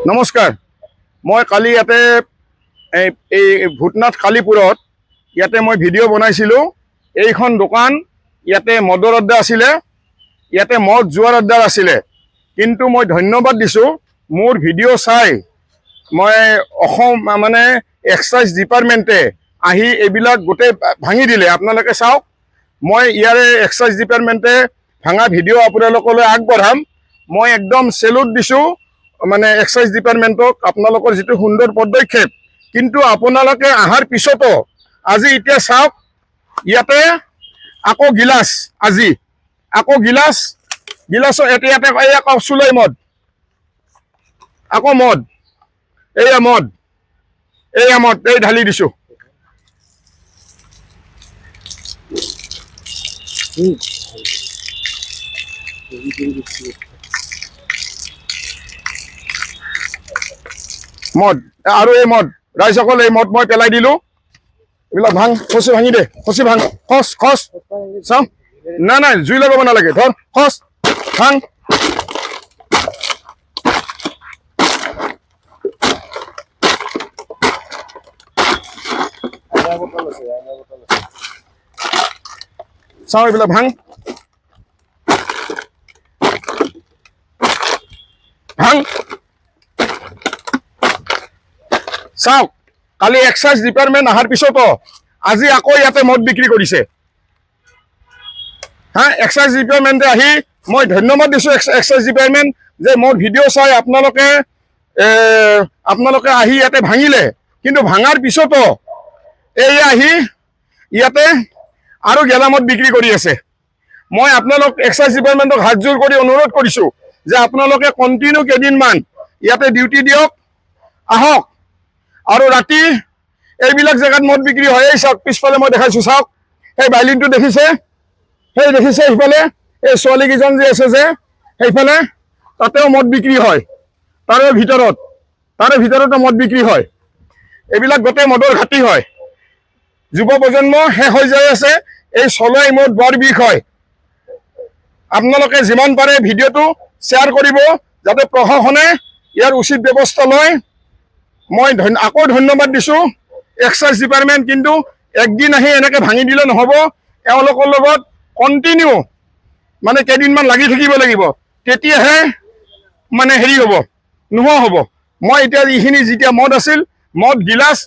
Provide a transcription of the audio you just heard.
নমস্কাৰ। মই কালি ইয়াতে এই ভূতনাথ কালীপুৰত ইয়াতে মই ভিডিঅ' বনাইছিলোঁ। এইখন দোকান ইয়াতে মদৰ আড্ডা আছিলে, ইয়াতে মদ যোৱাৰ আড্ডা আছিলে। কিন্তু মই ধন্যবাদ দিছোঁ, মোৰ ভিডিঅ' চাই মই অসম মানে এক্সাইজ ডিপাৰ্টমেণ্টে আহি এইবিলাক গোটেই ভাঙি দিলে। আপোনালোকে চাওক, মই ইয়াৰে এক্সাইজ ডিপাৰ্টমেণ্টে ভাঙা ভিডিঅ' আপোনালোকলৈ আগবঢ়াম। মই একদম চেলুট দিছোঁ মানে এক্সাইজ ডিপাৰ্টমেণ্টক, আপোনালোকৰ যিটো সুন্দৰ পদক্ষেপ। কিন্তু আপোনালোকে অহাৰ পিছতো আজি এতিয়া চাওক, ইয়াতে আকৌ গিলাচ, আজি আকৌ গিলাচৰ ইয়াতে এই আকৌ চুলাই মদ, আকৌ মদ, এয়া মদ, এই ঢালি দিছোঁ। মদ আৰু এই মদ, ৰাইজসকল এই মদ মই পেলাই দিলোঁ। এইবিলাক ভাঙ, খচি ভাঙি দে, খচি ভাঙ, খচ চাওঁ। নাই জুই লগাব নালাগে, ধৰ খচ ভাঙ। চাওঁ এইবিলাক ভাঙ ভাঙ। চাওক, কালি এক্সাইজ ডিপাৰ্টমেণ্ট অহাৰ পিছতো আজি আকৌ ইয়াতে মদ বিক্ৰী কৰিছে। এক্সাইজ ডিপাৰ্টমেণ্টে আহি মই ধন্যবাদ দিছোঁ এক্সাইজ ডিপাৰ্টমেণ্ট, যে মোৰ ভিডিঅ' চাই আপোনালোকে আহি ইয়াতে ভাঙিলে। কিন্তু ভাঙাৰ পিছতো এই আহি ইয়াতে আৰু গেলামদ বিক্ৰী কৰি আছে। মই আপোনালোক এক্সাইজ ডিপাৰ্টমেণ্টক হাতযোৰ কৰি অনুৰোধ কৰিছোঁ যে আপোনালোকে কণ্টিনিউ কেইদিনমান ইয়াতে ডিউটি দিয়ক, আহক। আৰু ৰাতি এইবিলাক জেগাত মদ বিক্ৰী হয়। এই চাওক, পিছফালে মই দেখাইছোঁ, চাওক সেই বাইলিনটো দেখিছে, সেই দেখিছে সেইফালে এই ছোৱালীকেইজন যে আছে যে সেইফালে, তাতেও মদ বিক্ৰী হয়। তাৰে ভিতৰতো মদ বিক্ৰী হয়। এইবিলাক গোটেই মদৰ ঘাটি হয়। যুৱ প্ৰজন্ম শেষ হৈ যাই আছে। এই চলাই মদ বৰ বিষ হয়। আপোনালোকে যিমান পাৰে ভিডিঅ'টো শ্বেয়াৰ কৰিব, যাতে প্ৰশাসনে ইয়াৰ উচিত ব্যৱস্থা লয়। মই আকৌ ধন্যবাদ দিছোঁ এক্সাইজ ডিপাৰ্টমেণ্ট। কিন্তু একদিন আহি এনেকৈ ভাঙি দিলে নহ'ব, এওঁলোকৰ লগত কণ্টিনিউ মানে কেইদিনমান লাগি থাকিব লাগিব, তেতিয়াহে মানে হেৰি হ'ব, নোহোৱা হ'ব। মই এতিয়া এইখিনি যেতিয়া মদ আছিল, মদ গিলাচ